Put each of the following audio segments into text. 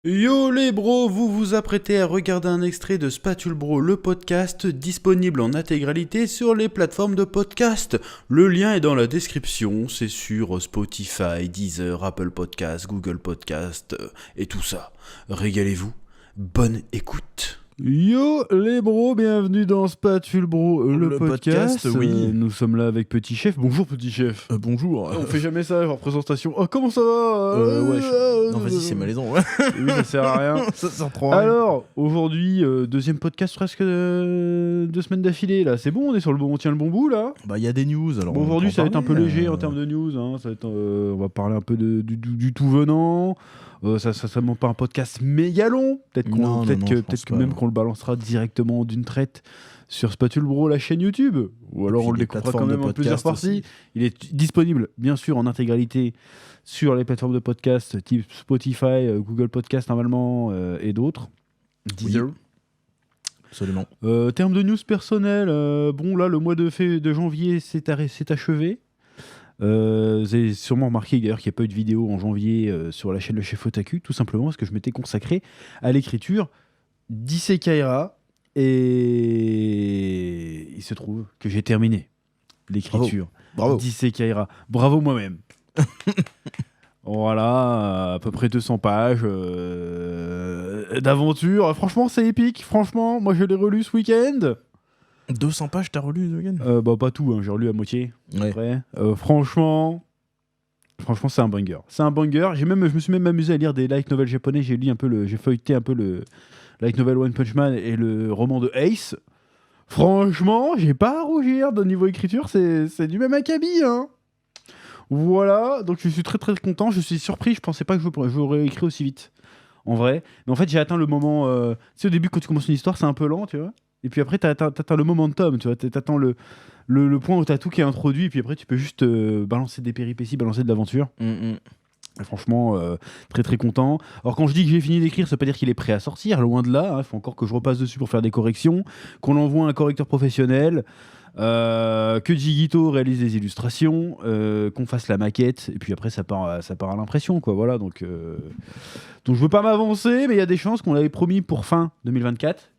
Yo les bros, vous vous apprêtez à regarder un extrait de Spatule Bro, le podcast, disponible en intégralité sur les plateformes de podcast. Le lien est dans la description, c'est sur Spotify, Deezer, Apple Podcast, Google Podcast et tout ça. Régalez-vous, bonne écoute. Yo les bros, bienvenue dans Spatule Bro, le podcast. Oui. Nous sommes là avec Petit Chef. Bonjour Petit Chef. Bonjour. On fait jamais ça, genre présentation. Oh, comment ça va Non, vas-y, c'est malaisant. Ouais. Oui, ça sert à rien. Ça sert trop à rien. Alors, aujourd'hui, deuxième podcast presque 2 semaines d'affilée, là. C'est bon, on tient le bon bout, là. Bah, il y a des news. Alors Bon, aujourd'hui, ça va être un peu léger en termes termes de news. Hein. Ça va être, on va parler un peu du tout venant. Ça monte pas un podcast méga long. Peut-être que même qu'on le balancera directement d'une traite sur Spatule Bro, la chaîne YouTube. Ou alors on le découpera quand même en plusieurs parties. Il est disponible, bien sûr, en intégralité sur les plateformes de podcast type Spotify, Google Podcast normalement et d'autres. Deezer. Oui. Absolument. Termes de news personnelles, bon là le mois de janvier s'est achevé. Vous avez sûrement remarqué d'ailleurs qu'il n'y a pas eu de vidéo en janvier sur la chaîne Le Chef Otaku, tout simplement parce que je m'étais consacré à l'écriture d'Isekai'ra et il se trouve que j'ai terminé l'écriture d'Isekai'ra. Bravo moi-même. Voilà, à peu près 200 pages d'aventure. Franchement, c'est épique. Franchement, moi je l'ai relu ce week-end. 200 pages, t'as relu ce week-end ? Bah, pas tout, hein, j'ai relu à moitié. Ouais. Après. Franchement, c'est un banger. C'est un banger. Je me suis même amusé à lire des light novels japonais. J'ai feuilleté un peu le light novel One Punch Man et le roman de Ace. Franchement, j'ai pas à rougir de niveau écriture. C'est du même acabit, hein. Voilà, donc je suis très très content. Je suis surpris. Je pensais pas que j'aurais écrit aussi vite, en vrai. Mais en fait, j'ai atteint le moment. Tu sais, au début, quand tu commences une histoire, c'est un peu lent, tu vois. Et puis après, t'atteins le momentum, tu vois. T'attends le point où t'as tout qui est introduit. Et puis après, tu peux juste balancer des péripéties, balancer de l'aventure. Et franchement, très très content. Alors, quand je dis que j'ai fini d'écrire, ça veut pas dire qu'il est prêt à sortir. Loin de là. Il faut encore que je repasse dessus pour faire des corrections. Qu'on l'envoie à un correcteur professionnel. Que Jigito réalise des illustrations, qu'on fasse la maquette, et puis après ça part à l'impression, quoi. Voilà, donc je veux pas m'avancer, mais il y a des chances qu'on l'avait promis pour fin 2024.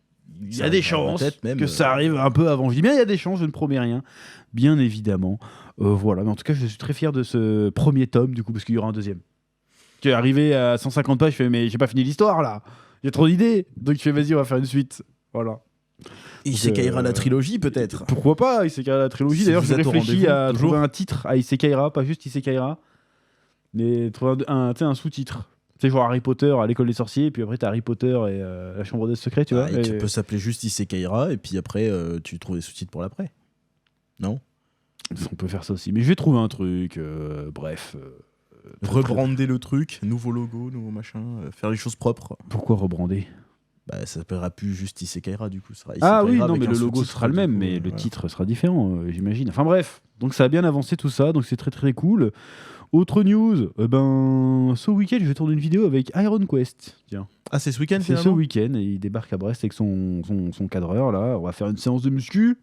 Il y a des chances même, que ça arrive un peu avant. Je dis bien il y a des chances, je ne promets rien, bien évidemment. Voilà, mais en tout cas je suis très fier de ce premier tome, du coup, parce qu'il y aura un deuxième. Tu es arrivé à 150 pages, je fais mais j'ai pas fini l'histoire là, il y a trop d'idées, donc je fais vas-y on va faire une suite. Voilà. Isekai'ra la trilogie peut-être. Pourquoi pas Isekai'ra la trilogie. Si d'ailleurs je réfléchis à toujours trouver un titre à Isekai'ra, pas juste Isekai'ra, mais trouver un sous-titre. Tu sais, genre Harry Potter à l'école des sorciers, puis après t'as Harry Potter et la chambre des secrets, tu vois. Et tu peux s'appeler juste Isekai'ra et puis après tu trouves des sous-titres pour l'après. Non ? On peut faire ça aussi, mais je vais trouver un truc. Bref. Rebrander le truc, nouveau logo, nouveau machin, faire les choses propres. Pourquoi rebrander ? Bah, ça s'appellera plus juste Isekai'ra du coup. Ah oui, non, mais le logo sera le même, mais le titre sera différent, j'imagine. Enfin bref, donc ça a bien avancé tout ça, donc c'est très très cool. Autre news, ce week-end je vais tourner une vidéo avec Iron Quest. Tiens. Ah, c'est ce week-end C'est ce week-end, et il débarque à Brest avec son cadreur là. On va faire une séance de muscu.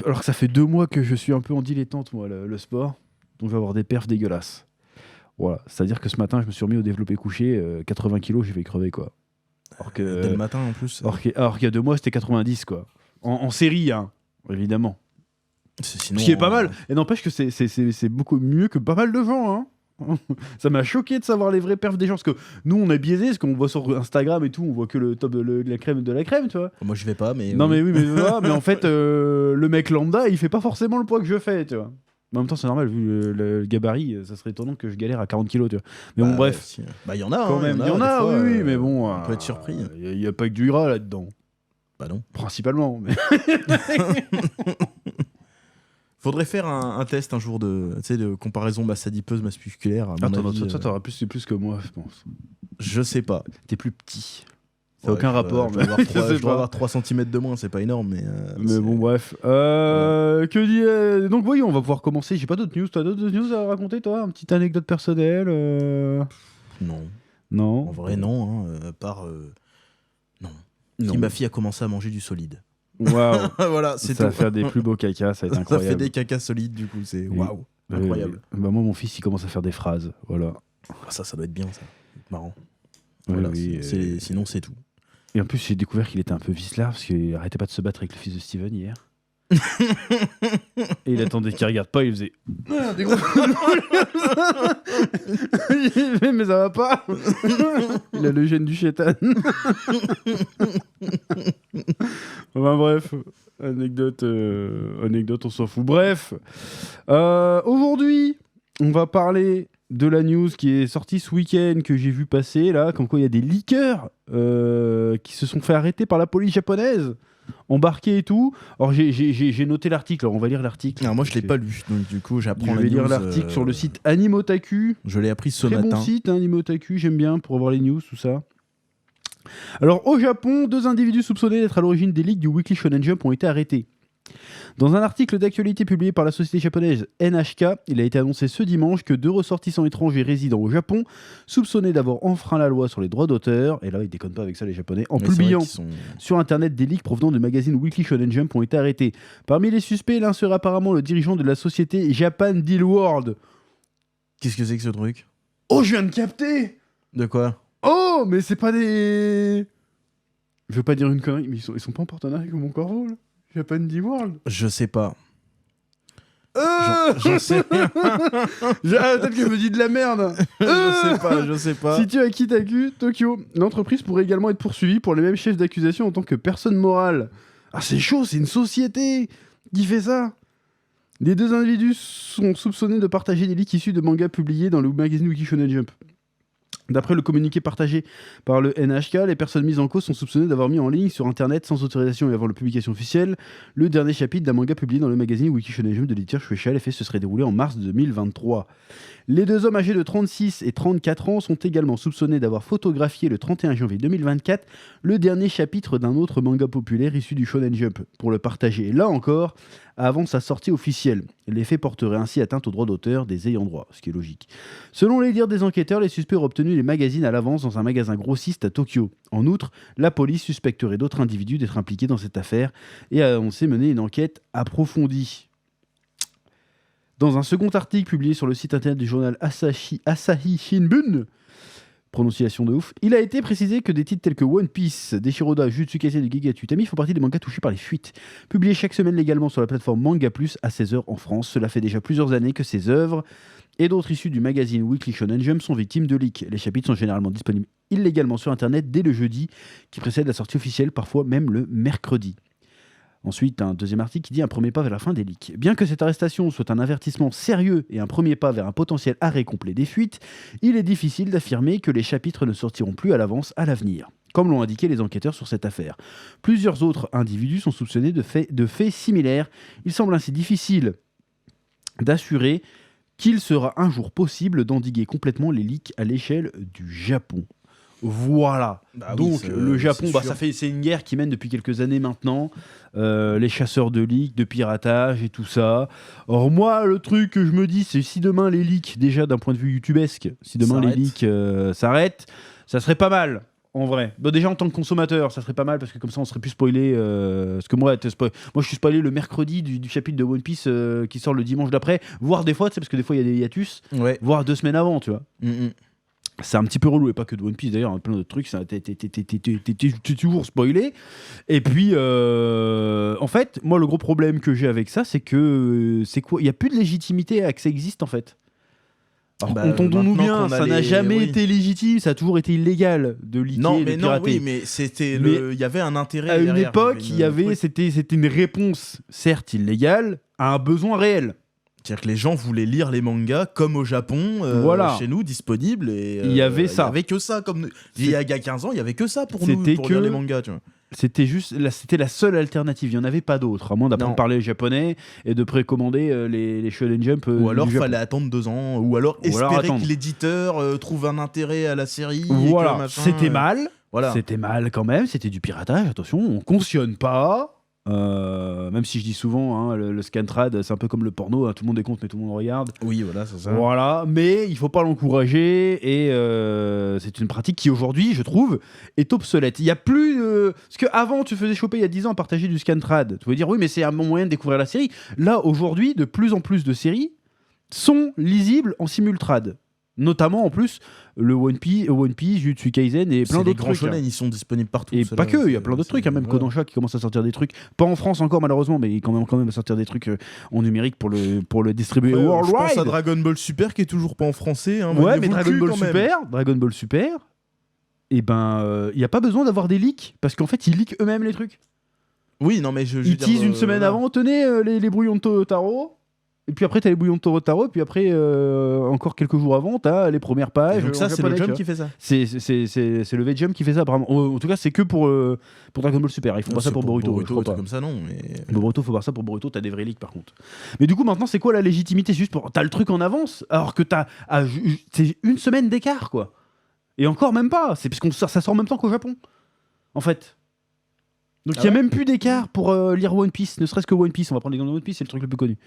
Alors que ça fait 2 mois que je suis un peu en dilettante, moi, le sport, donc je vais avoir des perfs dégueulasses. Voilà, c'est-à-dire que ce matin, je me suis remis au développé couché, 80 kilos, j'ai fait crever, quoi. Alors que, dès le matin, en plus. Alors qu'il y a 2 mois, c'était 90, quoi. En série, hein, évidemment. Sinon, Ce qui est pas mal. Et n'empêche que c'est beaucoup mieux que pas mal de gens, hein. Ça m'a choqué de savoir les vrais perfs des gens, parce que nous, on est biaisés, parce qu'on voit sur Instagram et tout, on voit que le top de la crème de la crème, tu vois. Moi, je vais pas, mais... Non, mais oui, mais voilà, mais en fait, le mec lambda, il fait pas forcément le poids que je fais, tu vois. Mais en même temps, c'est normal, vu le gabarit, ça serait étonnant que je galère à 40 kilos, tu vois. Mais bon, bref. Si. Bah, il y en a, quand même. Il y en a, oui, mais bon. On peut être surpris. Il n'y a pas que du gras là-dedans. Bah non. Principalement. Mais... Faudrait faire un test un jour de comparaison masse adipeuse, masse musculaire. Attends, toi, t'auras plus que moi, je pense. Je sais pas. T'es plus petit. Ça n'a aucun rapport. Je dois avoir 3 cm de moins, c'est pas énorme. Mais bon, bref. Que dire. Donc, voyons, on va pouvoir commencer. J'ai pas d'autres news. T'as d'autres news à raconter, toi ? Une petite anecdote personnelle Non. Non. En vrai, non. À part. Non. Si ma fille a commencé à manger du solide. Waouh. Voilà, c'est tout. Ça va faire des plus beaux cacas, ça va être incroyable. Ça fait des cacas solides, du coup, c'est waouh. Incroyable. Bah moi, mon fils, il commence à faire des phrases. Voilà. Ah, ça doit être bien, ça. Marrant. Ouais, Voilà, oui, sinon, c'est tout. Et en plus, j'ai découvert qu'il était un peu vicelard parce qu'il arrêtait pas de se battre avec le fils de Steven hier. Et il attendait qu'il regarde pas, il faisait des gros. Mais ça va pas. Il a le gène du chétan. Enfin bref, anecdote, on s'en fout. Bref, aujourd'hui, on va parler de la news qui est sortie ce week-end, que j'ai vu passer là, comme quoi il y a des leakers qui se sont fait arrêter par la police japonaise, embarqués et tout. Alors j'ai noté l'article, alors on va lire l'article. Alors moi je l'ai pas lu, donc du coup j'apprends Je la vais news. lire l'article sur le site Animotaku. Je l'ai appris ce Très matin. bon site, hein, Animotaku, j'aime bien pour avoir les news, tout ça. Alors au Japon, 2 individus soupçonnés d'être à l'origine des leaks du Weekly Shonen Jump ont été arrêtés. Dans un article d'actualité publié par la société japonaise NHK, il a été annoncé ce dimanche que 2 ressortissants étrangers résidant au Japon, soupçonnés d'avoir enfreint la loi sur les droits d'auteur, et là ils déconnent pas avec ça les Japonais, en publiant sur internet des leaks provenant du magazine Weekly Shonen Jump ont été arrêtés. Parmi les suspects, l'un serait apparemment le dirigeant de la société Japan Deal World. Qu'est-ce que c'est que ce truc? Oh, je viens de capter! De quoi? Oh, mais c'est pas des... Je veux pas dire une connerie, mais ils sont pas en partenariat avec Mon Corvo, là? Japan Deal World? Je sais pas. J'en sais rien. Peut-être que je me dis de la merde. Je sais pas. Situé à Kitaku, Tokyo, l'entreprise pourrait également être poursuivie pour les mêmes chefs d'accusation en tant que personne morale. Ah, c'est chaud, c'est une société qui fait ça. Les 2 individus sont soupçonnés de partager des leaks issus de mangas publiés dans le magazine Weekly Shonen Jump. D'après le communiqué partagé par le NHK, les personnes mises en cause sont soupçonnées d'avoir mis en ligne sur internet sans autorisation et avant la publication officielle le dernier chapitre d'un manga publié dans le magazine Weekly Shonen Jump de l'éditeur Shueisha. Les faits se seraient déroulés en mars 2023. Les 2 hommes âgés de 36 et 34 ans sont également soupçonnés d'avoir photographié le 31 janvier 2024 le dernier chapitre d'un autre manga populaire issu du Shonen Jump pour le partager, là encore, avant sa sortie officielle. Les faits porteraient ainsi atteinte aux droits d'auteur des ayants droit, ce qui est logique. Selon les dires des enquêteurs, les suspects auraient obtenu les magazines à l'avance dans un magasin grossiste à Tokyo. En outre, la police suspecterait d'autres individus d'être impliqués dans cette affaire et a annoncé mener une enquête approfondie. Dans un second article publié sur le site internet du journal Asahi Shimbun, prononciation de ouf, il a été précisé que des titres tels que One Piece, Deshiroda, Jujutsu Kaisen et Gigatsu Utami font partie des mangas touchés par les fuites. Publiés chaque semaine légalement sur la plateforme Manga Plus à 16h en France, cela fait déjà plusieurs années que ces œuvres et d'autres issues du magazine Weekly Shonen Jump sont victimes de leaks. Les chapitres sont généralement disponibles illégalement sur internet dès le jeudi qui précède la sortie officielle, parfois même le mercredi. Ensuite, un deuxième article qui dit un premier pas vers la fin des leaks. Bien que cette arrestation soit un avertissement sérieux et un premier pas vers un potentiel arrêt complet des fuites, il est difficile d'affirmer que les chapitres ne sortiront plus à l'avance à l'avenir, comme l'ont indiqué les enquêteurs sur cette affaire. Plusieurs autres individus sont soupçonnés de faits similaires. Il semble ainsi difficile d'assurer qu'il sera un jour possible d'endiguer complètement les leaks à l'échelle du Japon. Voilà. Donc le Japon, c'est une guerre qui mène depuis quelques années maintenant. Les chasseurs de leaks, de piratage et tout ça. Or moi, le truc que je me dis, c'est si demain les leaks, déjà d'un point de vue youtubesque, si demain les leaks s'arrêtent, ça serait pas mal. En vrai. Bon, déjà en tant que consommateur, ça serait pas mal parce que comme ça on serait plus spoilé. Parce que moi je suis spoilé le mercredi du chapitre de One Piece qui sort le dimanche d'après, voire des fois, parce que des fois il y a des hiatus, voire 2 semaines avant, tu vois. C'est un petit peu relou, et pas que de One Piece d'ailleurs, hein, plein d'autres trucs, t'es toujours spoilé. Et puis, en fait, moi le gros problème que j'ai avec ça, c'est que il n'y a plus de légitimité à que ça existe en fait. Alors, entendons-nous bien, ça n'a jamais été légitime, ça a toujours été illégal de leaker, de pirater. Mais il y avait un intérêt. À une époque, c'était une réponse, certes illégale, à un besoin réel. C'est-à-dire que les gens voulaient lire les mangas comme au Japon, chez nous, disponibles. Il y avait ça. Il y avait que ça. Il y a 15 ans, il y avait que ça pour nous, pour lire les mangas. Tu vois. C'était la seule alternative, il n'y en avait pas d'autre, à moins d'apprendre à parler japonais et de précommander les Shonen Jump. Ou alors il fallait attendre 2 ans, ou alors espérer que l'éditeur trouve un intérêt à la série. Voilà, c'était mal. Voilà. C'était mal quand même, c'était du piratage, attention, on cautionne pas. Même si je dis souvent, hein, le scantrad, c'est un peu comme le porno, hein, tout le monde est contre mais tout le monde regarde. Oui, voilà, c'est ça. Voilà, mais il faut pas l'encourager et c'est une pratique qui aujourd'hui, je trouve, est obsolète. Il y a plus parce que avant tu faisais choper il y a 10 ans à partager du scantrad. Tu pouvais dire oui, mais c'est un bon moyen de découvrir la série. Là aujourd'hui, de plus en plus de séries sont lisibles en simultrad. Notamment en plus le One Piece, Jujutsu Kaisen et plein les d'autres grands trucs. shonen, ils sont disponibles partout. Et ceux-là, pas que, il y a c'est- plein d'autres trucs, hein, même voilà. Kodansha qui commence à sortir des trucs, pas en France encore malheureusement, mais il commence quand même à sortir des trucs en numérique pour le distribuer Ouais, je pense worldwide. à Dragon Ball Super qui est toujours pas en français. Hein, Ouais, maniez-vous mais le Dragon cul, Ball quand même. Super, et ben il y a pas besoin d'avoir des leaks parce qu'en fait ils leakent eux-mêmes les trucs. Oui, non mais je veux Ils dire, teasent une semaine voilà. avant, tenez les brouillons de Totaro. Et puis après, t'as les bouillons de Totaro, et puis après, encore quelques jours avant, t'as les premières pages. Et donc en ça, c'est le japonais, Jump tu qui fait ça. C'est le V-Jump qui fait ça, apparemment. En tout cas, c'est que pour Dragon Ball Super. Ils font pas ça C'est pour Boruto. je crois un truc pas. comme ça, non. Mais... Boruto, faut voir ça pour Boruto, t'as des vrais leaks par contre. Mais du coup, maintenant, c'est quoi la légitimité? C'est juste pour. T'as le truc en avance, alors que c'est une semaine d'écart, quoi. Et encore même pas. C'est parce que ça sort en même temps qu'au Japon, en fait. Donc il y a même plus d'écart pour lire One Piece, ne serait-ce que One Piece. On va prendre l'exemple de One Piece, c'est le truc le plus connu.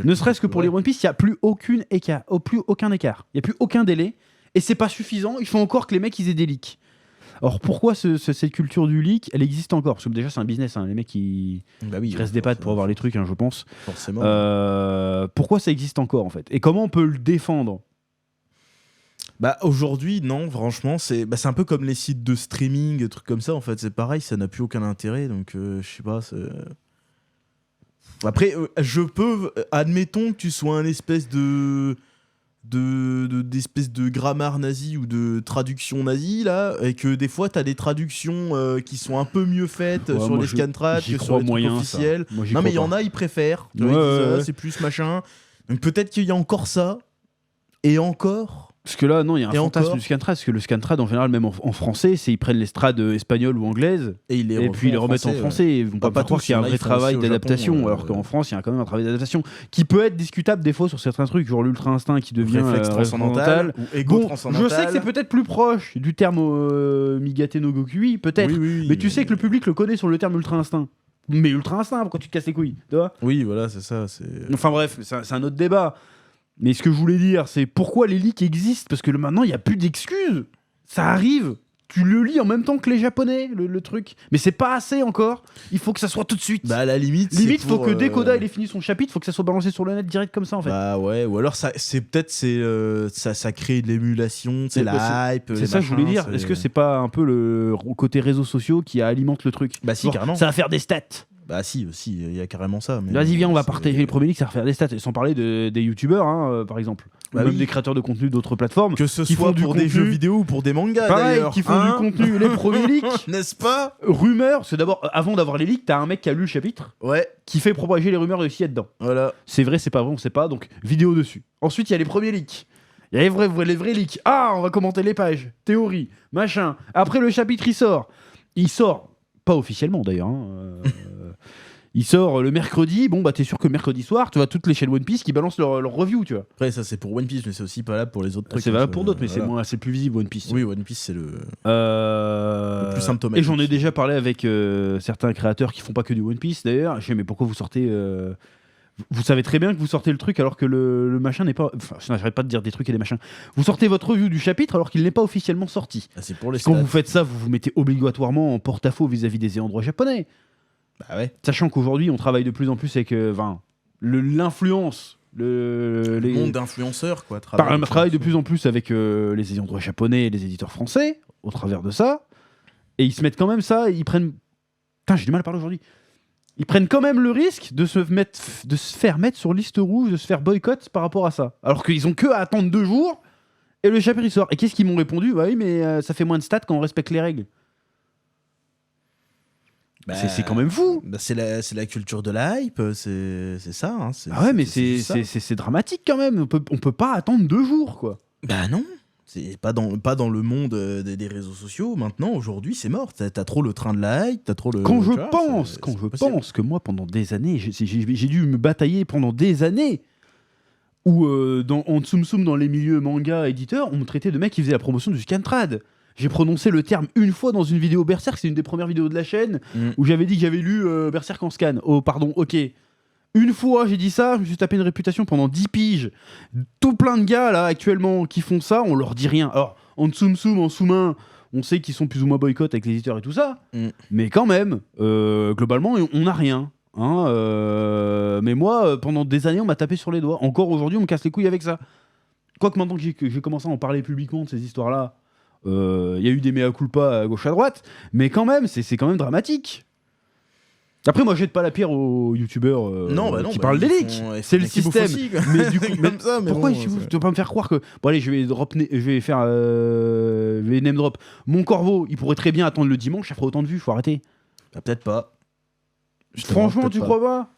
Ne serait-ce que pour lire One Piece, il n'y a plus aucun écart. Il n'y a plus aucun délai. Et c'est pas suffisant. Il faut encore que les mecs ils aient des leaks. Alors pourquoi cette culture du leak, elle existe encore? Parce que déjà c'est un business. Hein. Les mecs ils restent des pattes pour avoir les trucs, hein, je pense. Forcément. Pourquoi ça existe encore en fait? Et comment on peut le défendre? Bah aujourd'hui, non, franchement, c'est un peu comme les sites de streaming, des trucs comme ça, en fait. C'est pareil, ça n'a plus aucun intérêt. Donc je sais pas. Après, admettons que tu sois un espèce d'espèce de grammaire nazi ou de traduction nazie là, et que des fois t'as des traductions qui sont un peu mieux faites Ouais, sur moi, les scantrad j'y que crois sur les trucs moyen, ça. officiels. Moi, j'y Non mais crois il y en pas. a, ils préfèrent. Tu vois, Ouais, ils disent, ouais, ah, ouais. c'est plus machin. Donc peut-être qu'il y a encore ça. Et encore. Parce que là, non, il y a un Et fantasme encore du scantrad. Parce que le scantrad, en général, même en français, c'est ils prennent les strades espagnoles ou anglaises. Et ils Et puis ils les remettent en français. ouais. Ils vont Bah, pas pas croire tous, qu'il y a il y un en a, vrai ils font travail aussi au d'adaptation. Japon, Alors qu'en France, il y a quand même un travail d'adaptation qui peut être discutable des fois sur certains trucs, genre l'ultra instinct qui devient réflexe transcendantal ou égo Bon, transcendantal. je sais que c'est peut-être plus proche du terme Migate no Gokui, peut-être. Oui, oui, Mais tu sais que le public le connaît sur le terme ultra instinct. Mais ultra instinct, pourquoi tu te casses les couilles, tu vois? Oui, voilà, c'est ça. Enfin bref, c'est un autre débat. Mais ce que je voulais dire, c'est pourquoi les leaks existent? Parce que maintenant, il n'y a plus d'excuses. Ça arrive. Tu le lis en même temps que les Japonais, le truc. Mais c'est pas assez encore. Il faut que ça soit tout de suite. Bah à la limite. Limite, c'est faut pour, que dès qu'Oda il ait fini son chapitre, faut que ça soit balancé sur le net direct comme ça en fait. Bah ouais, ou alors ça crée de l'émulation, c'est Bah, la hype. c'est les ça que je voulais machins, dire. Est-ce que c'est pas un peu le côté réseaux sociaux qui alimente le truc? Bah si, Genre, carrément. ça va faire des stats. Bah si, aussi, il y a carrément ça. Mais Vas-y, viens, on va c'est- partager les premiers leaks, ça va faire des stats. Et sans parler des youtubeurs, hein, par exemple. Ou Bah même oui. des créateurs de contenu d'autres plateformes. Que ce qui soit font du pour des contenu. jeux vidéo ou pour des mangas Pareil, d'ailleurs. qui font hein. du contenu. Les premiers leaks. N'est-ce pas? Rumeurs, c'est d'abord, avant d'avoir les leaks, t'as un mec qui a lu le chapitre, Ouais, qui fait propager les rumeurs de ce qu'il y a dedans. voilà. C'est vrai, c'est pas vrai, on sait pas, donc vidéo dessus. Ensuite, il y a les premiers leaks. Il y a les vrais leaks. Ah, on va commenter les pages, théorie, machin. Après, le chapitre, il sort. Il sort, pas officiellement d'ailleurs, hein, il sort le mercredi. Bon, bah, t'es sûr que mercredi soir, tu vois toutes les chaînes One Piece qui balancent leur review, tu vois. Après, ça c'est pour One Piece, mais c'est aussi valable pour les autres trucs. C'est hein, valable ça, pour d'autres, mais voilà. c'est plus visible One Piece. Oui, One Piece, c'est le Le plus symptomatique. Et j'en ai déjà parlé avec certains créateurs qui font pas que du One Piece d'ailleurs. Je sais, mais pourquoi vous sortez. Vous savez très bien que vous sortez le truc alors que le machin n'est pas. Enfin, j'arrête pas de dire des trucs et des machins. Vous sortez votre review du chapitre alors qu'il n'est pas officiellement sorti. Ah, c'est pour les Quand stats. vous faites ça, vous vous mettez obligatoirement en porte-à-faux vis-à-vis des endroits japonais. Bah ouais. Sachant qu'aujourd'hui, on travaille de plus en plus avec l'influence. Le monde d'influenceurs, quoi. Travaille de plus en plus avec les endroits japonais et les éditeurs français au travers de ça. Et ils se mettent quand même ça, ils prennent. Putain, j'ai du mal à parler aujourd'hui. Ils prennent quand même le risque de se faire mettre sur liste rouge, de se faire boycott par rapport à ça. Alors qu'ils ont que à attendre 2 jours et le chapitre il sort. Et qu'est-ce qu'ils m'ont répondu? Bah oui, mais ça fait moins de stats quand on respecte les règles. Bah, C'est quand même fou. Bah, c'est la culture de la hype, c'est ça. Hein, Ah ouais, mais juste ça. c'est dramatique quand même. On peut pas attendre 2 jours, quoi. Bah non, c'est pas dans le monde des réseaux sociaux. Maintenant, aujourd'hui, c'est mort. T'as trop le train de la hype, t'as trop le. Quand je tu vois, pense que moi, pendant des années, j'ai dû me batailler pendant des années où, en Tsum Tsum, dans les milieux manga éditeurs, on me traitait de mec qui faisait la promotion du scantrad. J'ai prononcé le terme une fois dans une vidéo Berserk, c'est une des premières vidéos de la chaîne, où j'avais dit que j'avais lu Berserk en scan. Oh, pardon, ok. Une fois, j'ai dit ça, je me suis tapé une réputation pendant 10 piges. Tout plein de gars, là, actuellement, qui font ça, on leur dit rien. Alors, en Tsum Tsum, en sous-main, on sait qu'ils sont plus ou moins boycott avec les éditeurs et tout ça, mais quand même, globalement, on n'a rien. Hein, mais moi, pendant des années, on m'a tapé sur les doigts. Encore aujourd'hui, on me casse les couilles avec ça. quoique maintenant que j'ai commencé à en parler publiquement de ces histoires-là, il y a eu des mea culpa à gauche à droite, mais quand même, c'est quand même dramatique. Après, moi, je jette pas la pierre aux youtubeurs qui parlent des leaks. C'est le système. Aussi, mais du coup, comme ça, mais pourquoi bon, tu vas pas me faire croire que. Bon, allez, je vais name drop. Mon Corvo, il pourrait très bien attendre le dimanche, ça ferait autant de vues, faut arrêter. Bah, peut-être pas. Franchement, tu crois pas?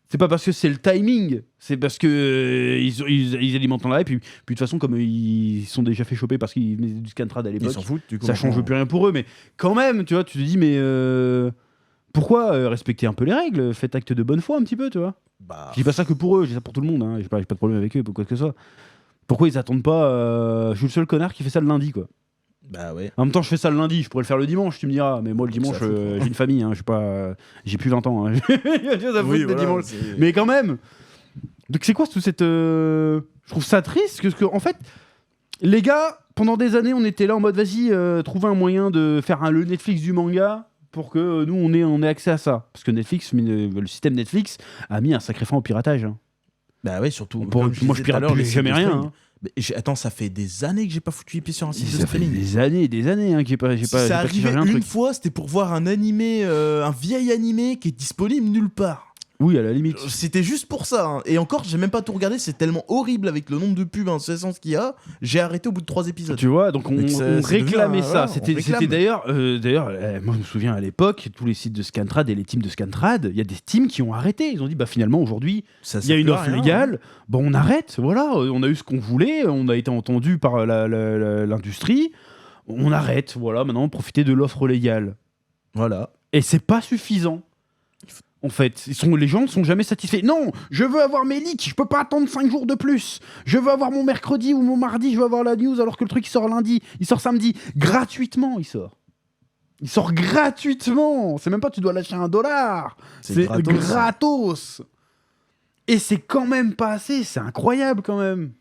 C'est pas parce que c'est le timing, c'est parce que ils alimentent la hype. Puis de toute façon, comme ils sont déjà fait choper parce qu'ils venaient du Scantrad à l'époque, Ils s'en foutent, du coup. ça change plus rien pour eux. Mais quand même, tu vois, tu te dis, mais pourquoi respecter un peu les règles? Faites acte de bonne foi un petit peu, tu vois. Bah, Je dis pas ça que pour eux, je dis ça pour tout le monde. Hein. J'ai pas de problème avec eux, quoi que ce soit. Pourquoi ils attendent pas Je suis le seul connard qui fait ça le lundi, quoi. bah ouais. En même temps, je fais ça le lundi, je pourrais le faire le dimanche, tu me diras. Mais moi, le dimanche, j'ai une famille, hein, j'ai plus 20 ans. Hein. Dimanche. Mais quand même. Donc c'est quoi tout cette... Je trouve ça triste, parce que en fait, les gars, pendant des années, on était là en mode, vas-y, trouver un moyen de faire le Netflix du manga pour que nous, on ait accès à ça. Parce que Netflix, le système Netflix a mis un sacré frein au piratage. Hein. Bah ouais, surtout. Moi, je pirate plus jamais rien. Hein. Attends, ça fait des années que j'ai pas foutu les pieds sur un site de Ça fait streaming. des années hein, que j'ai pas Ça arrivait un une truc. fois, c'était pour voir un animé, un vieil animé qui est disponible nulle part. Oui, à la limite. C'était juste pour ça. Hein. Et encore, j'ai même pas tout regardé, c'est tellement horrible avec le nombre de pubs incessants qu'il y a. J'ai arrêté au bout de 3 épisodes. Tu vois, donc on réclamait ça. Voilà, C'était d'ailleurs, moi je me souviens à l'époque, tous les sites de Scantrad et les teams de Scantrad, il y a des teams qui ont arrêté. Ils ont dit, bah finalement aujourd'hui, il y a une offre légale, bon on arrête, voilà, on a eu ce qu'on voulait, on a été entendu par l'industrie, on arrête, voilà, maintenant profitez de l'offre légale. Voilà. Et c'est pas suffisant. En fait, les gens ne sont jamais satisfaits. Non, je veux avoir mes leaks, je peux pas attendre 5 jours de plus. Je veux avoir mon mercredi ou mon mardi, je veux avoir la news alors que le truc il sort lundi, il sort samedi. Gratuitement, il sort. Il sort gratuitement. C'est même pas tu dois lâcher $1. C'est gratos. Et c'est quand même pas assez, c'est incroyable quand même.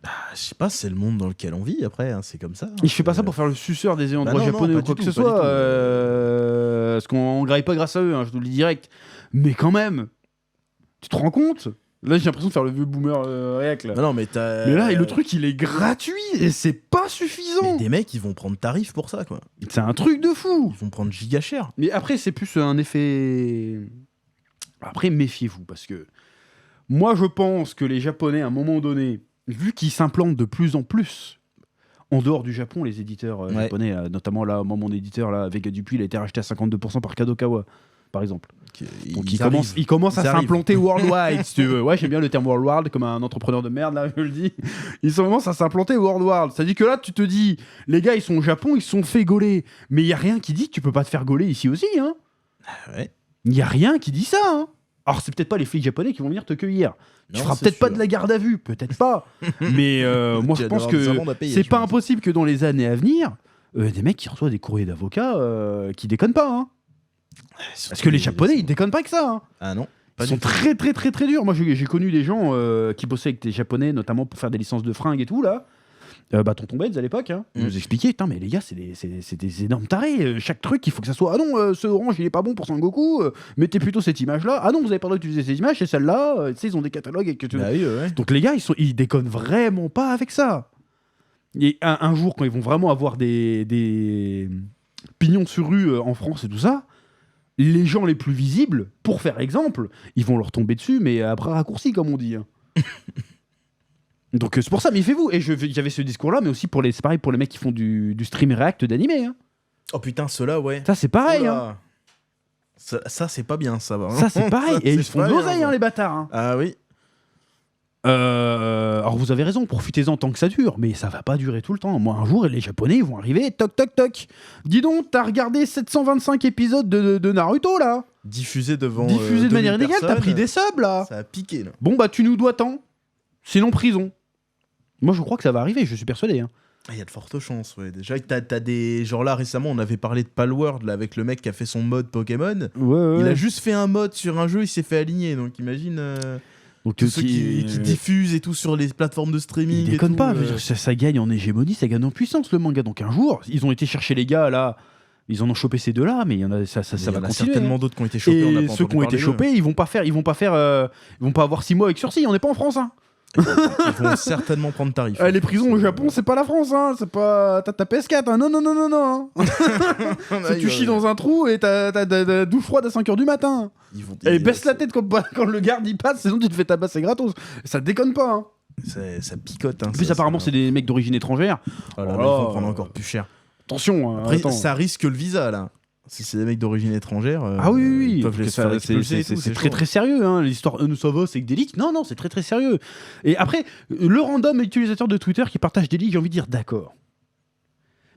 Bah, je sais pas, c'est le monde dans lequel on vit après, hein, c'est comme ça. Hein, et je fais pas ça pour faire le suceur des endroits japonais ou quoi que ce soit. Parce qu'on graille pas grâce à eux, hein, je te le dis direct. Mais quand même, tu te rends compte? Là, j'ai l'impression de faire le vieux boomer réac. Là. Non, mais là, le truc, il est gratuit et c'est pas suffisant. Mais des mecs, ils vont prendre tarif pour ça, quoi. C'est un truc de fou. Ils vont prendre giga cher. Mais après, c'est plus un effet... Après, méfiez-vous, parce que moi, je pense que les Japonais, à un moment donné, vu qu'ils s'implantent de plus en plus en dehors du Japon, les éditeurs japonais, notamment là, moi, mon éditeur, là, Vega Dupuis, il a été racheté à 52% par Kadokawa, par exemple. Donc il commence à s'implanter worldwide, si tu veux. Ouais, j'aime bien le terme worldwide, comme un entrepreneur de merde, là, je le dis. Ils commencent à s'implanter worldwide. C'est-à-dire que là, tu te dis, les gars, ils sont au Japon, ils se sont fait gauler. Mais il n'y a rien qui dit que tu peux pas te faire gauler ici aussi, hein. Ouais. Il n'y a rien qui dit ça, hein. Alors, c'est peut-être pas les flics japonais qui vont venir te cueillir. Tu feras peut-être pas de la garde à vue, peut-être pas. Mais moi, je pense que c'est pas impossible que dans les années à venir, des mecs qui reçoivent des courriers d'avocats qui déconnent pas, hein. Parce que les Japonais, ils déconnent pas avec ça. Hein. Ah non. Ils sont très très très très durs. Moi, j'ai connu des gens qui bossaient avec des Japonais, notamment pour faire des licences de fringues et tout là. Tonton Benz à l'époque, hein. Ils nous expliquaient, putain, mais les gars, c'est des énormes tarés. Chaque truc, il faut que ça soit. Ah non, ce orange, il est pas bon pour Sangoku. Mettez plutôt cette image-là. Ah non, vous avez pas le droit d'utiliser cette image, c'est celle-là. Tu sais, ils ont des catalogues avec. Bah oui, ouais. Donc les gars, ils déconnent vraiment pas avec ça. Et un jour, quand ils vont vraiment avoir des pignons sur rue en France et tout ça. Les gens les plus visibles, pour faire exemple, ils vont leur tomber dessus, mais à bras raccourcis, comme on dit. Hein. Donc c'est pour ça, méfiez-vous. Et j'avais ce discours-là, mais aussi c'est pareil pour les mecs qui font du stream react d'animé. Hein. Oh putain, ceux-là, ouais. Ça, c'est pareil. Hein. Ça, c'est pas bien, ça va. Hein. Ça, c'est pareil. Et ils se font de l'oseille, hein, les bâtards. Hein. Ah oui. Alors vous avez raison, profitez-en tant que ça dure, mais ça va pas durer tout le temps. Moi, un jour, les Japonais ils vont arriver, toc toc toc. Dis donc, t'as regardé 725 épisodes de Naruto là, diffusé de manière illégale, t'as pris des subs là. Ça a piqué là. Bon bah tu nous dois tant, sinon prison. Moi je crois que ça va arriver, je suis persuadé. Hein. Il y a de fortes chances, ouais. Déjà, t'as des... Genre là, récemment, on avait parlé de Palworld, là, avec le mec qui a fait son mode Pokémon. Ouais. Il a juste fait un mode sur un jeu, il s'est fait aligner, donc imagine... Donc tous ceux qui diffusent et tout sur les plateformes de streaming. Ils déconnent pas, ça gagne en hégémonie, ça gagne en puissance le manga. Donc un jour, ils ont été chercher les gars là, ils en ont chopé ces deux-là, mais il y en a, ça va continuer. Il y a certainement d'autres qui ont été chopés. Et ceux qui ont été chopés, ils vont pas avoir 6 mois avec sursis, on n'est pas en France. Hein. Ils vont certainement prendre tarif. Les prisons au Japon, c'est pas la France, hein. C'est pas. T'as ta PS4, hein. Non, non, non, non, non. C'est tu chies dans un trou et t'as douche froide à 5h du matin. Et baisse la tête quand le garde y passe, sinon tu te fais tabasser gratos. Ça déconne pas, hein. Ça picote. Hein, en plus, apparemment, c'est des mecs d'origine étrangère. Oh là là, ils vont prendre encore plus cher. Attention. Après, ça risque le visa, là. Si c'est des mecs d'origine étrangère, ah oui, ils peuvent les faire expulser. C'est très très sérieux, hein. L'histoire ça va, c'est que des leaks. Non, c'est très très sérieux. Et après, le random utilisateur de Twitter qui partage des leaks, j'ai envie de dire d'accord.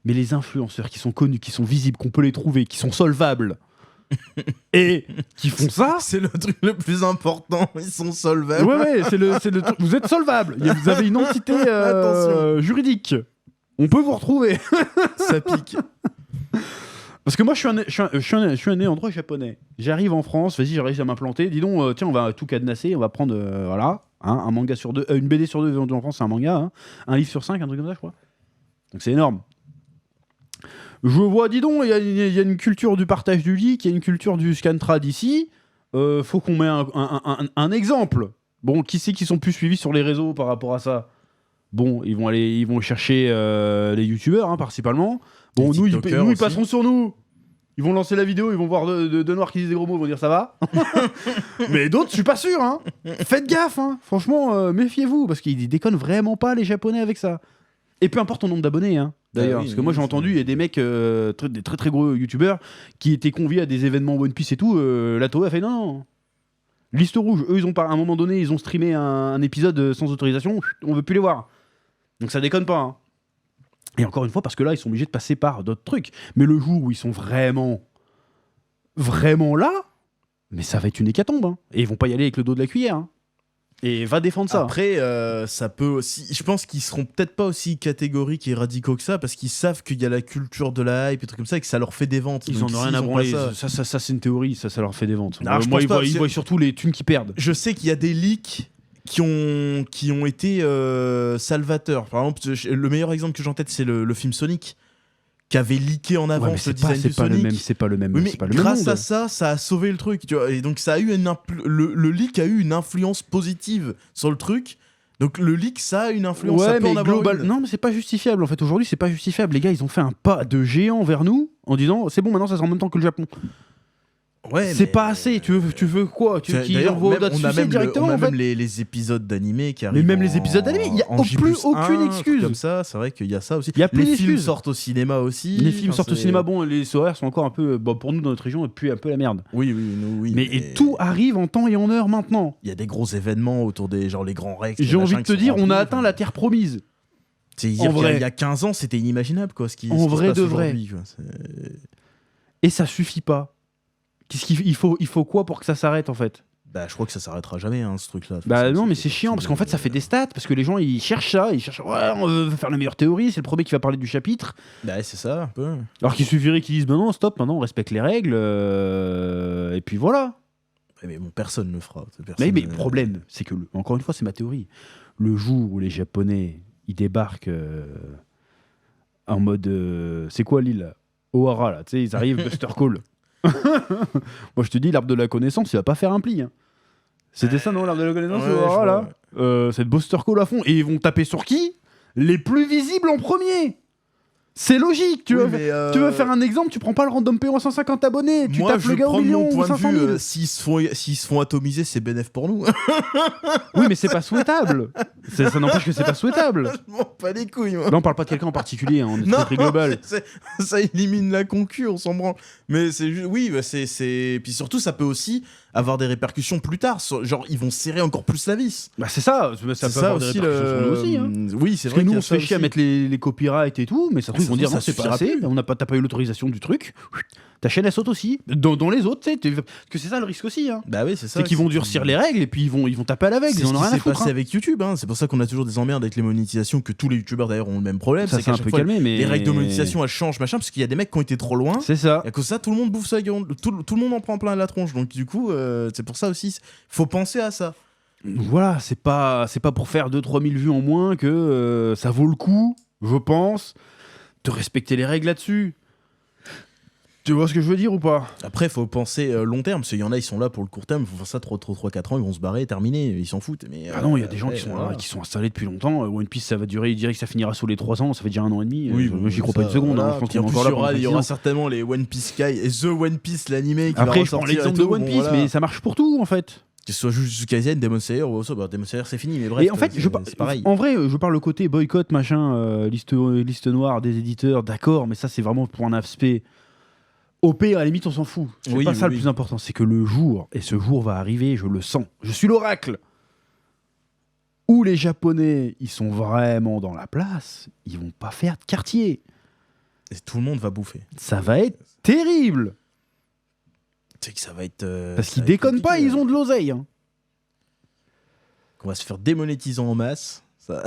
Mais les influenceurs qui sont connus, qui sont visibles, qu'on peut les trouver, qui sont solvables, et qui font ça, c'est le truc le plus important. Ils sont solvables. Ouais, c'est le truc. Vous êtes solvable. Vous avez une entité juridique. On peut vous retrouver. Ça pique. Parce que moi, je suis un né en droit japonais. J'arrive en France, vas-y, j'ai réussi à m'implanter. Dis donc, tiens, on va tout cadenasser, on va prendre, voilà, hein, un manga sur 2, une BD sur 2 vendue en France, c'est un manga, hein, un livre sur 5, un truc comme ça, je crois. Donc c'est énorme. Je vois, dis donc, il y a une culture du partage du leak, il y a une culture du scantrad ici. Faut qu'on mette un exemple. Bon, qui c'est qui sont plus suivis sur les réseaux par rapport à ça? Bon, ils vont chercher les youtubeurs, hein, principalement. Bon, nous, ils passeront sur nous. Ils vont lancer la vidéo, ils vont voir deux noirs qui disent des gros mots, ils vont dire ça va. Mais d'autres, je suis pas sûr. Hein. Faites gaffe, hein. Franchement, méfiez-vous, parce qu'ils déconnent vraiment pas les Japonais avec ça. Et peu importe ton nombre d'abonnés, hein, d'ailleurs. Parce que moi, j'ai entendu, il y a des mecs, des très très gros youtubeurs, qui étaient conviés à des événements One Piece et tout. La Toei a fait non. Liste rouge. Eux, à un moment donné, ils ont streamé un épisode sans autorisation. On veut plus les voir. Donc ça déconne pas. Hein. Et encore une fois, parce que là, ils sont obligés de passer par d'autres trucs. Mais le jour où ils sont vraiment là, mais ça va être une hécatombe. Hein. Et ils vont pas y aller avec le dos de la cuillère. Hein. Et va défendre ça. Après, ça peut aussi... Je pense qu'ils seront peut-être pas aussi catégoriques et radicaux que ça, parce qu'ils savent qu'il y a la culture de la hype et trucs comme ça, et que ça leur fait des ventes. Ils en ont rien à branler. Ça, c'est une théorie. Ça leur fait des ventes. Non, moi, ils voient surtout les thunes qu'ils perdent. Je sais qu'il y a des leaks qui ont été salvateurs. Par exemple, le meilleur exemple que j'ai en tête, c'est le film Sonic, qui avait leaké en avance le design du Sonic. C'est pas le même. Oui, mais pas le grâce même à ça a sauvé le truc. Tu vois, et donc ça a eu le leak a eu une influence positive sur le truc. Donc le leak, ça a une influence. Ouais, mais non, mais c'est pas justifiable. En fait, aujourd'hui, c'est pas justifiable. Les gars, ils ont fait un pas de géant vers nous en disant c'est bon, maintenant ça sera en même temps que le Japon. Ouais, c'est pas assez. Tu veux quoi? D'ailleurs, on a même les épisodes d'animé qui arrivent. Mais même les épisodes d'animé, il n'y a plus aucune excuse. Comme ça, c'est vrai qu'il y a ça aussi. Il y a plus les films sortent au cinéma aussi. Les films sortent au cinéma. Bon, les horaires sont encore un peu, pour nous dans notre région, et puis un peu la merde. Oui. Mais tout arrive en temps et en heure maintenant. Il y a des gros événements autour des les grands Rex. J'ai envie de te dire, on a atteint la terre promise. Il y a 15 ans, c'était inimaginable quoi. En vrai de vrai. Et ça suffit pas. Il faut quoi pour que ça s'arrête en fait? Bah je crois que ça s'arrêtera jamais ce truc-là. Bah non mais c'est chiant parce qu'en fait ça fait des stats parce que les gens ils cherchent ça, ouais on veut faire la meilleure théorie, c'est le premier qui va parler du chapitre. Bah c'est ça un peu. Alors qu'il suffirait qu'ils disent bah non stop, maintenant on respecte les règles et puis voilà. Mais bon personne ne le fera. Mais le problème c'est que encore une fois c'est ma théorie. Le jour où les Japonais ils débarquent en mode c'est quoi l'île Ohara là, tu sais ils arrivent Buster Call. Moi je te dis l'arbre de la connaissance il va pas faire un pli hein. C'était ça non l'arbre de la connaissance c'est le Buster Call à fond et ils vont taper sur qui? Les plus visibles en premier. C'est logique, tu veux faire un exemple, tu prends pas le random PO à 150 abonnés, tu tapes le gars au million ou 500 000. S'ils se font atomiser, c'est bénéf pour nous. Oui, mais c'est pas souhaitable. Ça n'empêche que c'est pas souhaitable. Je m'en bats les couilles, moi. Là, on parle pas de quelqu'un en particulier, hein, on est très global. Ça élimine la concu, on s'en branle. Mais c'est juste, oui, c'est. Puis surtout, ça peut aussi avoir des répercussions plus tard. Genre, ils vont serrer encore plus la vis. Bah, c'est ça. Ça peut avoir aussi des répercussions sur nous aussi. Hein. Oui, c'est vrai. Parce que nous, on se fait chier à mettre les copyrights et tout, mais ça ils vont dire non, c'est pas assez. T'as pas eu l'autorisation du truc. Ta chaîne elle saute aussi. Dans les autres, tu sais. Parce que c'est ça le risque aussi. Hein. Bah oui, c'est ça. C'est qu'ils vont durcir les règles et puis ils vont taper à l'aveugle. C'est ce qui s'est passé avec YouTube. Hein. C'est pour ça qu'on a toujours des emmerdes avec les monétisations, que tous les youtubeurs d'ailleurs ont le même problème. Ça c'est un peu calmé, mais les règles de monétisation elles changent, machin, parce qu'il y a des mecs qui ont été trop loin. C'est ça. Et à cause de ça, tout le monde bouffe ça, tout le monde en prend plein la tronche. Donc du coup, c'est pour ça aussi, faut penser à ça. Voilà, c'est pas pour faire 2-3 000 vues en moins que ça vaut le coup, je pense, de respecter les règles là-dessus. Tu vois ce que je veux dire ou pas? Après, faut penser long terme, parce qu'il y en a, ils sont là pour le court terme, il faut faire ça 3-4 ans, ils vont se barrer, terminer, ils s'en foutent. Mais, ah non, il y a des gens qui sont installés depuis longtemps. One Piece, ça va durer, il dirait que ça finira sous les 3 ans, ça fait déjà 1 an et demi. Oui, j'y crois pas une seconde. Voilà. Je pense qu'il y aura certainement les One Piece Kai et The One Piece, l'animé qui après, va je prends ressortir. l'exemple de One Piece, mais ça marche pour tout en fait. Que ce soit Jujutsu Kaisen, Demon Slayer, ou ça, Demon Slayer c'est fini, mais bref. Et en fait, c'est pareil. En vrai, je parle le côté boycott, machin, liste noire des éditeurs, d'accord, mais ça c'est vraiment pour un aspect. OP, à la limite, on s'en fout. C'est pas ça le plus important, c'est que le jour, et ce jour va arriver, je le sens, je suis l'oracle, où les Japonais, ils sont vraiment dans la place, ils vont pas faire de quartier. Et tout le monde va bouffer. Ça va être terrible. C'est que ça va être... Parce qu'ils déconnent pas, ils ont de l'oseille. Hein. On va se faire démonétiser en masse. Ça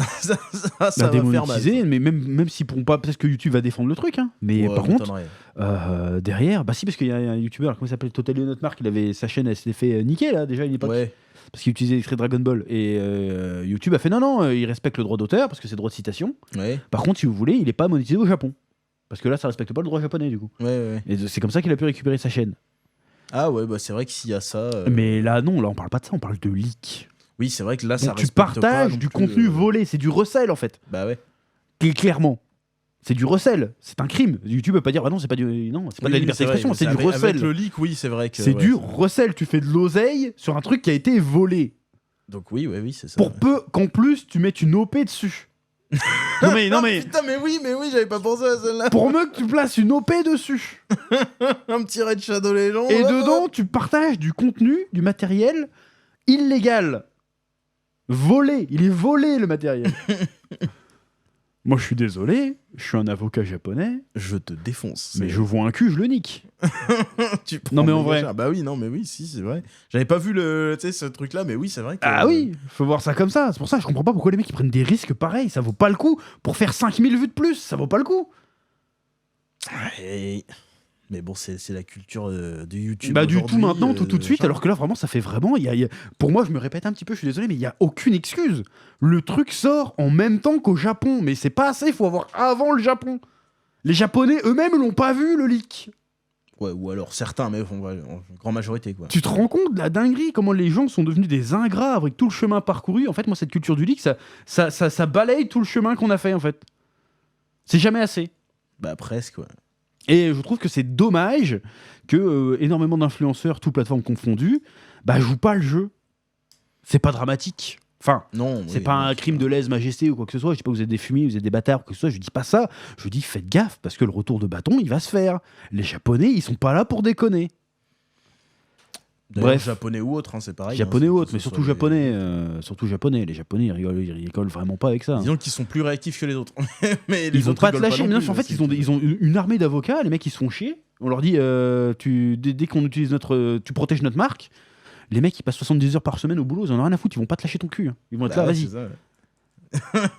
va démonétiser, faire mal, mais même s'ils pourront pas, peut-être que YouTube va défendre le truc, hein. Mais par contre, derrière, bah si, parce qu'il y a un YouTuber, comment il s'appelle, Total Mark, il avait sa chaîne, elle s'était fait niquer là déjà à une époque, parce qu'il utilisait l'extrait Dragon Ball, et YouTube a fait non, il respecte le droit d'auteur parce que c'est le droit de citation. Par contre, si vous voulez, il est pas monétisé au Japon, parce que là, ça respecte pas le droit japonais du coup. Et c'est comme ça qu'il a pu récupérer sa chaîne. Ah ouais, bah c'est vrai que s'il y a ça. Mais là non, là on parle pas de ça, on parle de leak. Oui, c'est vrai que là, ça tu partages du contenu volé, c'est du recel en fait. Bah ouais. Clairement, c'est du recel, c'est un crime. YouTube peut pas dire, ah non, c'est pas du, non, c'est pas de la liberté d'expression, c'est du recel. Avec le leak, oui, c'est vrai que. C'est du recel. Tu fais de l'oseille sur un truc qui a été volé. Donc oui, c'est ça. Pour peu qu'en plus tu mettes une OP dessus. non mais. Putain, mais oui, j'avais pas pensé à celle-là. Pour peu que tu places une OP dessus. Un petit Red Shadow Legend. Et dedans, tu partages du contenu, du matériel illégal. Volé, il est volé le matériel. Moi je suis désolé, je suis un avocat japonais. Je te défonce. Mais je vois un cul, je le nique. Non mais en vrai. Bah oui, non mais oui, si c'est vrai. J'avais pas vu ce truc là, mais oui c'est vrai que... Ah oui, faut voir ça comme ça. C'est pour ça que je comprends pas pourquoi les mecs ils prennent des risques pareils. Ça vaut pas le coup. Pour faire 5000 vues de plus, ça vaut pas le coup. Mais bon, c'est la culture de YouTube. Bah du tout maintenant, tout de suite, alors que là vraiment ça fait vraiment... Pour moi, je me répète un petit peu, je suis désolé, mais il y a aucune excuse. Le truc sort en même temps qu'au Japon, mais c'est pas assez, il faut avoir avant le Japon. Les Japonais eux-mêmes l'ont pas vu le leak. Ouais, ou alors certains, mais en grande majorité quoi. Tu te rends compte de la dinguerie, comment les gens sont devenus des ingrats avec tout le chemin parcouru. En fait, moi cette culture du leak, ça balaye tout le chemin qu'on a fait en fait. C'est jamais assez. Bah presque, ouais. Et je trouve que c'est dommage que énormément d'influenceurs, toutes plateformes confondues, jouent pas le jeu. C'est pas dramatique. Enfin, non, c'est pas un crime de lèse-majesté ou quoi que ce soit. Je dis pas que vous êtes des fumiers, vous êtes des bâtards ou quoi que ce soit. Je dis pas ça. Je dis faites gaffe parce que le retour de bâton, il va se faire. Les Japonais, ils sont pas là pour déconner. Bref, japonais ou autre, c'est pareil. Japonais ou autre, mais surtout japonais. Surtout japonais. Les Japonais, ils rigolent vraiment pas avec ça. Disons qu'ils sont plus réactifs que les autres. Mais ils vont pas te lâcher. Mais en fait, ils ont une armée d'avocats. Les mecs, ils se font chier. On leur dit, dès qu'on utilise tu protèges notre marque. Les mecs, ils passent 70 heures par semaine au boulot. Ils en ont rien à foutre. Ils vont pas te lâcher ton cul. Ils vont être là, vas-y.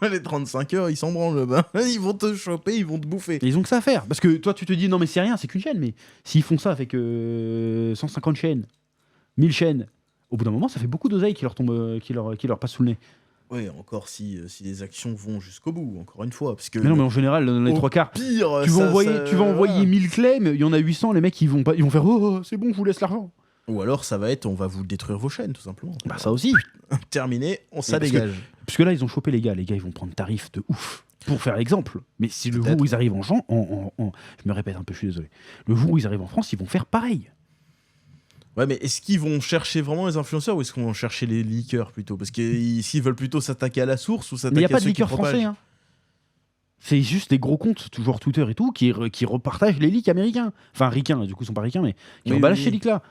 Les 35 heures, ils s'en branlent. Ils vont te choper, ils vont te bouffer. Et ils ont que ça à faire. Parce que toi, tu te dis, non, mais c'est rien, c'est qu'une chaîne. Mais s'ils font ça avec 150 chaînes, 1000 chaînes, au bout d'un moment, ça fait beaucoup d'oseille qui leur tombe, qui leur passe sous le nez. Oui, encore si les actions vont jusqu'au bout, encore une fois. Parce que mais non, mais en général, dans les 3 quarts, pire, tu vas envoyer 1000 claims, il y en a 800, les mecs, ils vont faire oh, c'est bon, je vous laisse l'argent. Ou alors, ça va être, on va vous détruire vos chaînes, tout simplement. Bah, ça aussi. Terminé, ça dégage. Parce que là, ils ont chopé les gars, ils vont prendre tarif de ouf. Pour faire l'exemple. Mais si le jour où ils arrivent je me répète un peu, je suis désolé. Le jour où ils arrivent en France, ils vont faire pareil. Ouais, mais est-ce qu'ils vont chercher vraiment les influenceurs ou est-ce qu'on va chercher les leakers plutôt? Parce s'ils veulent plutôt s'attaquer à la source ou s'attaquer à ceux qui propagent. Mais il n'y a pas de leakers français. Hein. C'est juste des gros comptes, toujours Twitter et tout, qui repartagent les leaks américains. Enfin, ricains, du coup, ils sont pas ricains, mais qui rebalancent ces leaks-là.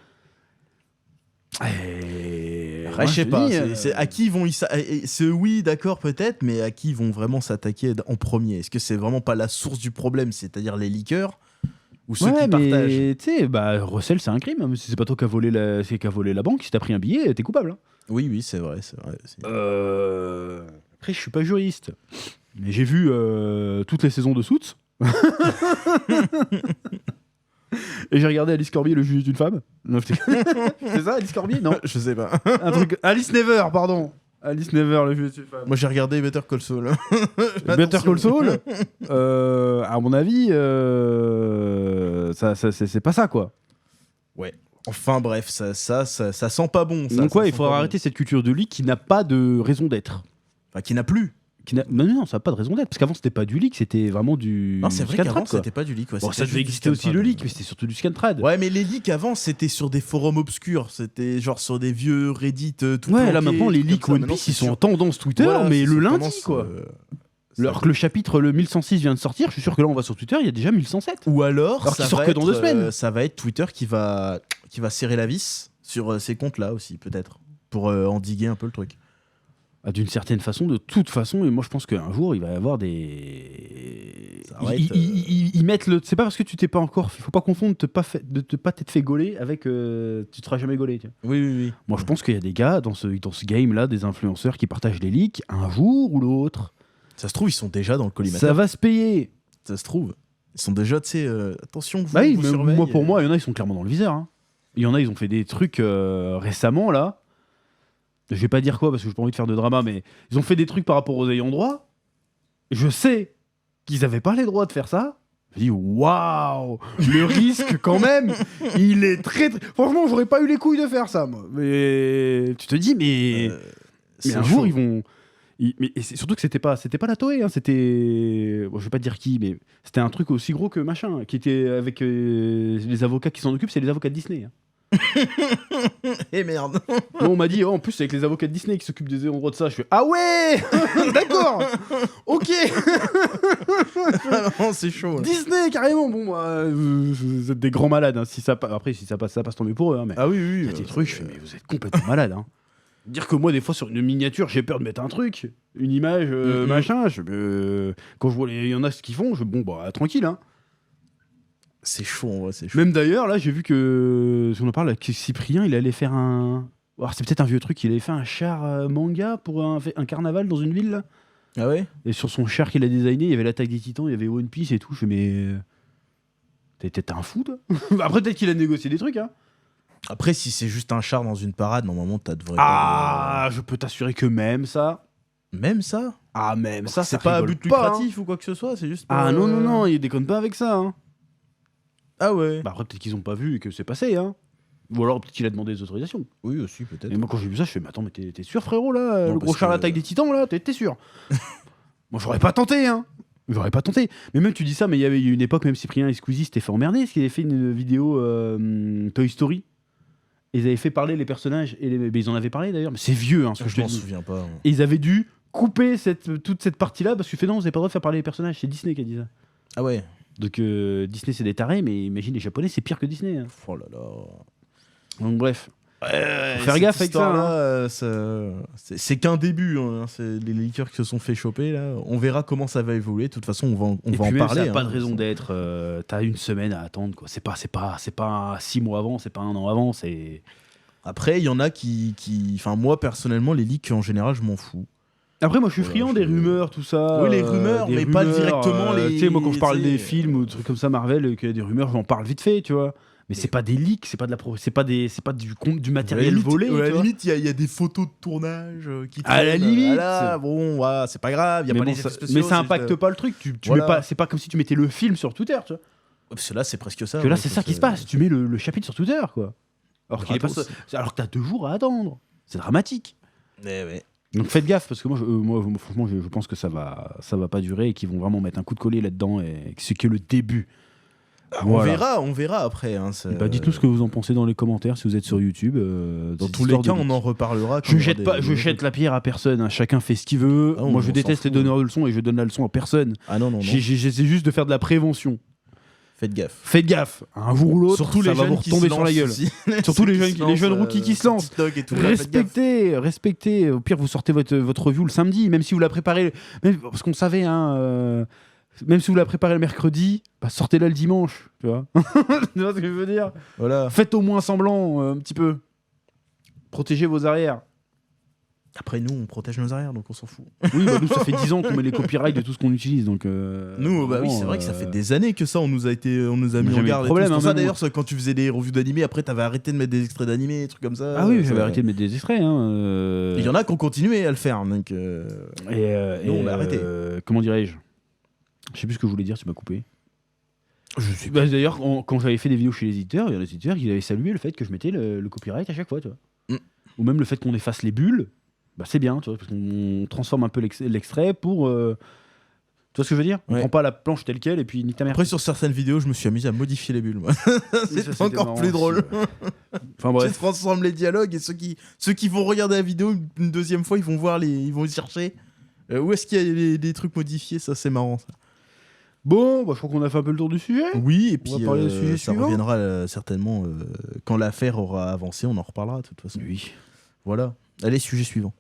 Je sais pas. C'est à qui vont oui, d'accord, peut-être, mais à qui ils vont vraiment s'attaquer en premier? Est-ce que c'est vraiment pas la source du problème, c'est-à-dire les leakers? Ou ceux qui partagent. Tu sais, recel, c'est un crime. Hein. C'est pas toi qui as volé la banque. Si t'as pris un billet, t'es coupable. Hein. Oui, c'est vrai. Après, je suis pas juriste. Mais j'ai vu toutes les saisons de Suits. Et j'ai regardé Alice Corbier, le juge d'une femme. C'est ça, Alice Corbier? Non. Je sais pas. Un truc... Alice Never, pardon. Alice Never, le juge d'une femme. Moi, j'ai regardé Better Call Saul. Better Call Saul, à mon avis, c'est pas ça, quoi. Ouais. Enfin bref, ça sent pas bon. Donc il faudra arrêter cette culture de leak qui n'a pas de raison d'être. Enfin, qui n'a plus. Non, ça n'a pas de raison d'être. Parce qu'avant, c'était pas du leak, c'était vraiment du. Non, c'est vrai qu'avant, c'était pas du leak. Ouais, bon, ça devait exister aussi le leak, mais c'était surtout du scantrad. Ouais, mais les leaks avant, c'était sur des forums obscurs. C'était genre sur des vieux Reddit. Tout ouais, là maintenant, les leaks One Piece, ils sont en tendance Twitter, mais le lundi, quoi. Alors que le chapitre, le 1106 vient de sortir, je suis sûr que là, on va sur Twitter, il y a déjà 1107. Ou alors ça sort que dans 2 semaines. Ça va être Twitter qui va serrer la vis sur ces comptes-là aussi, peut-être. Pour endiguer un peu le truc. D'une certaine façon, de toute façon, et moi je pense qu'un jour il va y avoir des. Ils mettent le. C'est pas parce que tu t'es pas encore. Il faut pas confondre de pas t'être fait gauler avec. Tu te seras jamais gaulé. Oui. Moi je pense qu'il y a des gars dans ce game là, des influenceurs qui partagent les leaks un jour ou l'autre. Ça se trouve, ils sont déjà dans le collimateur. Ça va se payer. Ça se trouve. Ils sont déjà, tu sais, attention, vous, bah oui, vous mais surveille. pour moi, il y en a, ils sont clairement dans le viseur. Hein. Il y en a, ils ont fait des trucs récemment là. Je vais pas dire quoi parce que j'ai pas envie de faire de drama, mais ils ont fait des trucs par rapport aux ayants droit. Je sais qu'ils avaient pas les droits de faire ça. Je dis waouh, le risque quand même, il est très. Franchement, j'aurais pas eu les couilles de faire ça, moi. Mais tu te dis, mais un jour ils vont. Mais c'est surtout que c'était pas la Toei, hein, c'était. Bon, je vais pas te dire qui, mais c'était un truc aussi gros que machin, qui était avec les avocats qui s'en occupent, c'est les avocats de Disney. Hein. Et merde. Bon, on m'a dit, en plus, c'est avec les avocats de Disney qui s'occupent des endroits de ça. Je fais, ah ouais. D'accord. Ok. Non, c'est chaud. Là. Disney, carrément. Bon, vous êtes des grands malades. Hein. Après, si ça passe tant mieux pour eux. Hein, mais ah oui. Il y a des trucs, je fais, mais vous êtes complètement malades. Hein. Dire que moi, des fois, sur une miniature, j'ai peur de mettre un truc, une image, machin. Quand je vois il y en a ce qu'ils font, tranquille. Hein. C'est chaud, ouais, c'est chaud. Même d'ailleurs, là, j'ai vu que, si on en parle, que Cyprien, il allait faire un. Alors, c'est peut-être un vieux truc, il avait fait un char manga pour un carnaval dans une ville, là. Ah ouais. Et sur son char qu'il a designé, il y avait l'Attaque des Titans, il y avait One Piece et tout. Je fais, mais. T'es un fou, toi. Après, peut-être qu'il a négocié des trucs, hein. Après, si c'est juste un char dans une parade, normalement, t'as devrait. Je peux t'assurer que même ça. Même ça. Ah, même ça, c'est pas à but lucratif ou quoi que ce soit, c'est juste. Ah non, il déconne pas avec ça, hein. Ah ouais. Bah après, peut-être qu'ils ont pas vu et que c'est passé, hein. Ou alors peut-être qu'il a demandé des autorisations. Oui, aussi, peut-être. Et moi, quand j'ai vu ça, je fais, mais attends, mais t'es sûr, frérot, là? Non, le gros char à la taille des Titans, là? T'es sûr? Moi, j'aurais pas tenté, hein. J'aurais pas tenté. Mais même, tu dis ça, mais il y a eu une époque, même Cyprien et Squeezie s'étaient fait emmerder, parce qu'ils avaient fait une vidéo Toy Story. Et ils avaient fait parler les personnages, mais ils en avaient parlé d'ailleurs, mais c'est vieux, hein, ce que je te dis. Je m'en souviens pas. Et ils avaient dû couper toute cette partie-là, parce que non, vous avez pas le droit de faire parler les personnages, c'est Disney qui a dit ça. Ah ouais. Donc Disney c'est des tarés, mais imagine les Japonais c'est pire que Disney. Hein. Oh là là. Donc bref, faut faire gaffe avec ça. C'est qu'un début. Hein. C'est les leakers qui se sont fait choper là. On verra comment ça va évoluer. De toute façon, on va en parler. Ça n'a pas de raison d'être. T'as une semaine à attendre. Quoi. C'est pas 6 mois avant, c'est pas 1 an avant. C'est. Après, il y en a qui. Enfin, moi personnellement, les leaks en général, je m'en fous. Après, moi, je suis friand des rumeurs, tout ça. Oui, les rumeurs, mais pas directement les. Tu sais, moi, quand je parle des films ou des trucs comme ça, Marvel, qu'il y a des rumeurs, j'en parle vite fait, tu vois. Mais c'est pas des leaks, c'est pas du matériel volé. À la limite, il y a des photos de tournage qui. À la limite. Bon, voilà, c'est pas grave. Y a pas les effets spéciaux. Mais ça impacte pas le truc. Tu mets pas. C'est pas comme si tu mettais le film sur Twitter, tu vois. Parce que là, c'est presque ça. Que là, c'est ça qui se passe. Tu mets le chapitre sur Twitter, quoi. Alors que t'as 2 jours à attendre. C'est dramatique. Ouais. Donc faites gaffe parce que moi franchement je pense que ça va pas durer et qu'ils vont vraiment mettre un coup de collier là-dedans et que c'est que le début. Voilà. On verra après. Hein, dites-nous ce que vous en pensez dans les commentaires si vous êtes sur YouTube. Dans tous les cas, on en reparlera. Je jette la pierre à personne. Hein. Chacun fait ce qu'il veut. Moi je déteste les donneurs de leçons et je donne la leçon à personne. Ah non. J'essaie juste de faire de la prévention. Faites gaffe. Un jour ou l'autre, surtout ça va vous retomber sur la gueule. Surtout les jeunes rookies qui se lancent. Respectez. Au pire, vous sortez votre review le samedi, même si vous la préparez. Parce qu'on savait, hein, même si vous la préparez le mercredi, sortez-la le dimanche. Tu vois, tu vois ce que je veux dire? Voilà. Faites au moins semblant, un petit peu. Protégez vos arrières. Après, nous, on protège nos arrières, donc on s'en fout. Oui, nous, ça fait 10 ans qu'on met les copyrights de tout ce qu'on utilise. Donc, nous, oui, c'est vrai que ça fait des années que ça, on nous a mis en garde. C'est pour ça, d'ailleurs, quand tu faisais des revues d'animés, après, t'avais arrêté de mettre des extraits d'animés, des trucs comme ça. Ah oui, j'avais arrêté de mettre des extraits. Hein, Il y en a qui ont continué à le faire. Donc, nous, on a arrêté. Comment dirais-je? Je sais plus ce que je voulais dire, tu m'as coupé. D'ailleurs, quand j'avais fait des vidéos chez les éditeurs, il y a des éditeurs qui avaient salué le fait que je mettais le copyright à chaque fois, tu vois. Ou même le fait qu'on efface les bulles, bah c'est bien, tu vois, parce qu'on transforme un peu l'extrait pour... Tu vois ce que je veux dire? On prend pas la planche telle quelle et puis nique ta mère. Après, sur certaines vidéos, je me suis amusé à modifier les bulles, moi. C'est encore plus drôle. Aussi, ouais. Enfin bref. Je transforme les dialogues et ceux qui vont regarder la vidéo une deuxième fois, ils vont chercher où est-ce qu'il y a des trucs modifiés. Ça, c'est marrant, ça. Bon, bah, je crois qu'on a fait un peu le tour du sujet. Oui, et puis ça ça reviendra certainement quand l'affaire aura avancé, on en reparlera de toute façon. Oui. Voilà. Allez, sujet suivant.